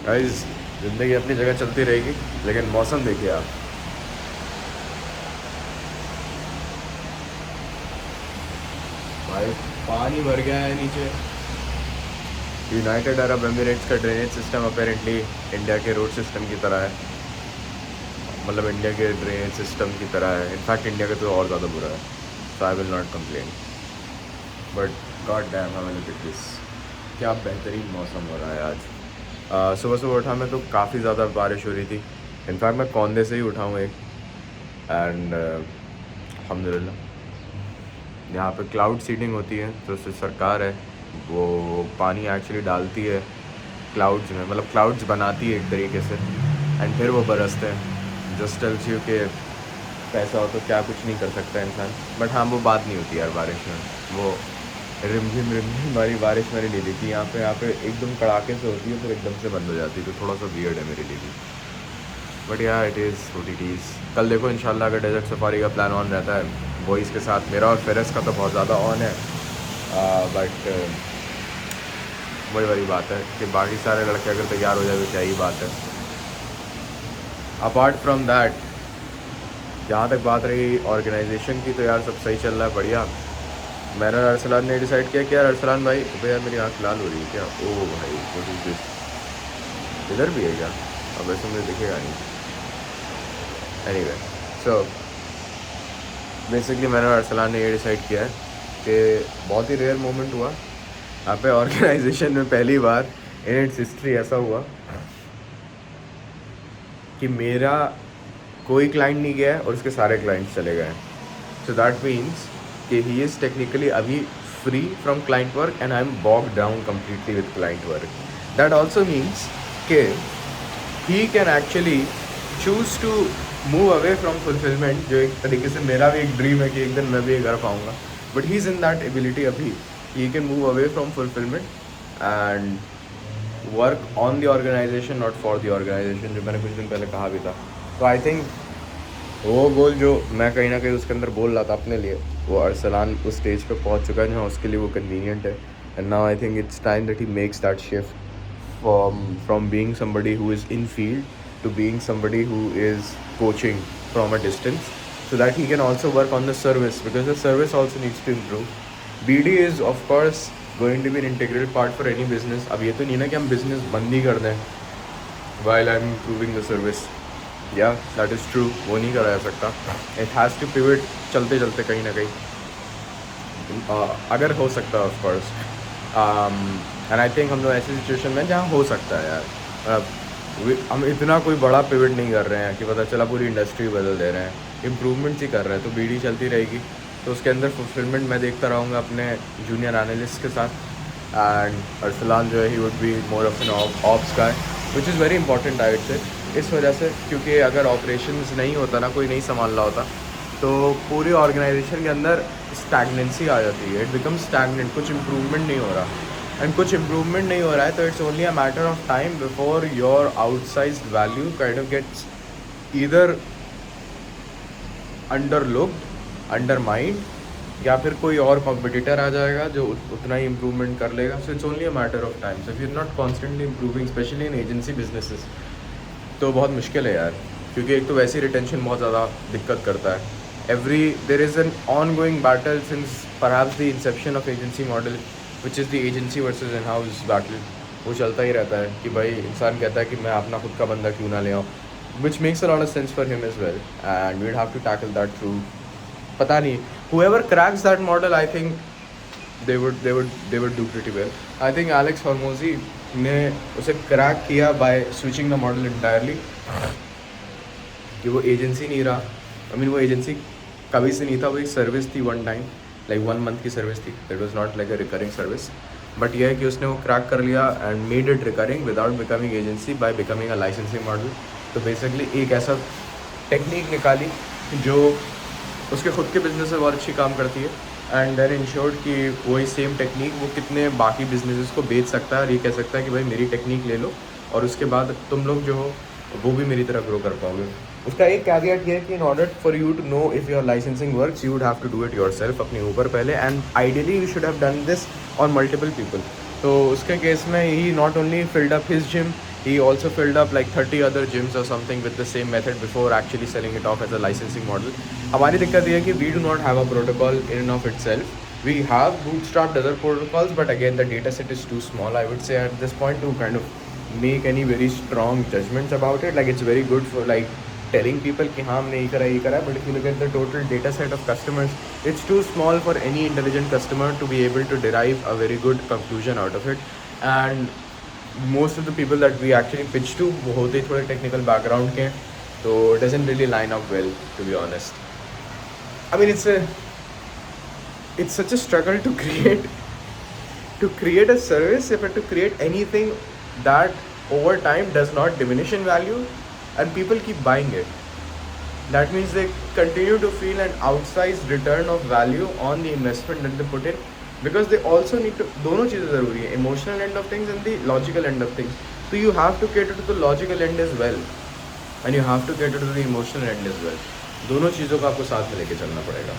Guys ज़िंदगी अपनी जगह चलती रहेगी, लेकिन मौसम देखिए आप। भाई पानी भर गया है नीचे। यूनाइटेड अरब एमिरेट्स का ड्रेनेज सिस्टम अपेरेंटली इंडिया के रोड सिस्टम की तरह है, मतलब इंडिया के ड्रेनेज सिस्टम की तरह है। इनफैक्ट इंडिया का तो और ज़्यादा बुरा है। So I will not complain, but god damn how look at this. क्या बेहतरीन मौसम हो रहा है आज। सुबह सुबह उठा मैं तो काफ़ी ज़्यादा बारिश हो रही थी। इनफैक्ट मैं कौंदे से ही उठा हूँ एक, एंड अल्हम्दुलिल्लाह यहाँ पे क्लाउड सीडिंग होती है, तो उससे सरकार है वो पानी एक्चुअली डालती है क्लाउड्स में, मतलब क्लाउड्स बनाती है एक तरीके से, एंड फिर वो बरसते हैं। जस्ट टेल्स यू कि पैसा हो तो क्या कुछ नहीं कर सकता इंसान। बट हाँ, वो बात नहीं होती यार बारिश में। वो रिमझिम वाली बारिश मैंने ले ली थी यहाँ पे एकदम कड़ाके से होती है, फिर एकदम से बंद हो जाती है, तो थोड़ा सा वियर्ड है मेरे लिए भी। बट या it is what it is. कल देखो इंशाल्लाह अगर डेजर्ट सफारी का प्लान ऑन रहता है बॉयज़ के साथ, मेरा और फेरस का तो बहुत ज़्यादा ऑन है। बट वही वाली बात है कि बाकी सारे लड़के अगर तैयार हो जाए तो क्या ही बात है। अपार्ट फ्रॉम दैट, जहाँ तक बात रही ऑर्गेनाइजेशन की, तो यार सब सही चल रहा है, बढ़िया। मैंने और अरसलान ने डिसाइड किया कि यार अरसलान भाई, अबे यार मेरी आँख लाल हो रही है क्या? ओ भाई व्हाट इज़ दिस, इधर भी है क्या? अब वैसे मुझे दिखेगा नहीं। एनीवे, सो बेसिकली मैंने और अरसलान ने ये डिसाइड किया है कि बहुत ही रेयर मोमेंट हुआ यहाँ पे ऑर्गेनाइजेशन में, पहली बार इन इट्स हिस्ट्री ऐसा हुआ कि मेरा कोई क्लाइंट नहीं गया है और उसके सारे क्लाइंट्स चले गए हैं। सो दैट मीन्स कि ही इज़ टेक्निकली अभी free from client work and I am boxed down completely with client work. That also means कि he can actually choose to move away from fulfilment, जो एक तरीके से मेरा भी एक ड्रीम है कि एक दिन मैं भी ये कर पाऊँगा। But he is in that ability अभी, he can move away from fulfilment and work on the organisation, not for the organisation, जो मैंने कुछ दिन पहले कहा भी था। तो आई थिंक वो गोल जो मैं कहीं ना कहीं उसके अंदर बोल रहा था अपने लिए, वो अरसलान उस स्टेज पे पहुंच चुका है जहाँ उसके लिए वो कन्वीनियंट है। And now I think it's time that he makes that shift from being somebody who is in field to being somebody who is coaching from a distance, so that he can also work on the service, because the service also needs to improve. BD is of course going to be an integral part for any business. अब ये तो नहीं ना कि हम business बंद ही कर दें while I'm improving the service. Yeah, that is true, वो नहीं करा जा सकता। It has to pivot चलते चलते कहीं ना कहीं, अगर हो सकता है of course। And I think हम लोग ऐसी सिचुएशन में जहाँ हो सकता है यार। हम इतना कोई बड़ा पिवट नहीं कर रहे हैं कि पता चला पूरी इंडस्ट्री बदल दे रहे हैं, इम्प्रूवमेंट्स ही कर रहे हैं। तो बीडी चलती रहेगी, तो उसके अंदर फुलफिलमेंट मैं देखता रहूँगा अपने जूनियर एनालिस्ट के साथ। एंड अरसलान जो है he would be more of an ops guy, which is very important I would say, इस वजह से क्योंकि अगर ऑपरेशंस नहीं होता ना, कोई नहीं संभाल रहा होता, तो पूरी ऑर्गेनाइजेशन के अंदर स्टैगनेंसी आ जाती है। इट बिकम स्टैगनेंट, कुछ इम्प्रूवमेंट नहीं हो रहा। एंड कुछ इम्प्रूवमेंट नहीं हो रहा है तो it's only a matter of time before your outsized value kind of gets either underlooked, undermined, या फिर कोई और कॉम्पिटिटर आ जाएगा जो उतना ही इम्प्रूवमेंट कर लेगा। So it's only a matter of time. So if you are not constantly improving, specially in agency businesses, तो बहुत मुश्किल है यार, क्योंकि एक तो वैसे ही रिटेंशन बहुत ज़्यादा दिक्कत करता है। There is an on going battle since perhaps the Inception of agency model, which is the agency versus in house battle. वो चलता ही रहता है कि भाई इंसान कहता है कि मैं अपना खुद का बंदा क्यों ना ले आऊँ, which makes a lot of sense for him as well, and we have to tackle that through, पता नहीं, whoever cracks that model, I think they would do pretty well. I think Alex Hormozy ने उसे crack किया by switching the model entirely, कि वो agency नहीं रहा। I mean वो एजेंसी कभी से नहीं था, वो एक सर्विस थी, वन टाइम लाइक 1 month की सर्विस थी। It was not like a recurring service, but यह है कि उसने वो क्रैक कर लिया and made it recurring without becoming agency, by becoming a licensing model. तो बेसिकली एक ऐसा टेक्निक निकाली जो उसके खुद के बिज़नेस में बहुत अच्छी काम करती है, एंड देन इंश्योर्ड कि वही सेम टेक्निक वो कितने बाकी बिजनेसेस को बेच सकता है, और ये कह सकता है कि भाई मेरी टेक्निक ले लो और उसके बाद तुम लोग जो हो वो भी मेरी तरह ग्रो कर पाओगे। उसका एक कैविएट ये है कि in order for you to know if your licensing works, you would have to do it yourself अपने ऊपर पहले, and ideally you should have done this on multiple people. तो उसके केस में he not only filled up his gym, he also filled up like 30 other gyms or something with the same method before actually selling it off as a licensing model. हमारी दिक्कत ये है कि we do not have a protocol in and of itself. We have bootstrapped other protocols, but again the data set is too small, I would say, at this point to kind of make any very strong judgments about it. Like it's very good for like telling people कि हाँ हमने ये करा है, but if you look at the total data set of customers, it's too small for any intelligent customer to be able to derive a very good conclusion out of it. And most of the people that we actually pitch to वो होते ही थोड़े technical background के हैं, तो it doesn't really line up well, to be honest. I mean it's such a struggle to create a service, if to create anything that over time does not diminish in value and people keep buying it. That means they continue to feel an outsized return of value on the investment that they put in, because they also need to, दोनों चीज़ें ज़रूरी है, emotional end of things and the logical end of things. So you have to cater to the logical end as well and you have to cater to the emotional end as well. दोनों चीज़ों को आपको साथ में लेके चलना पड़ेगा.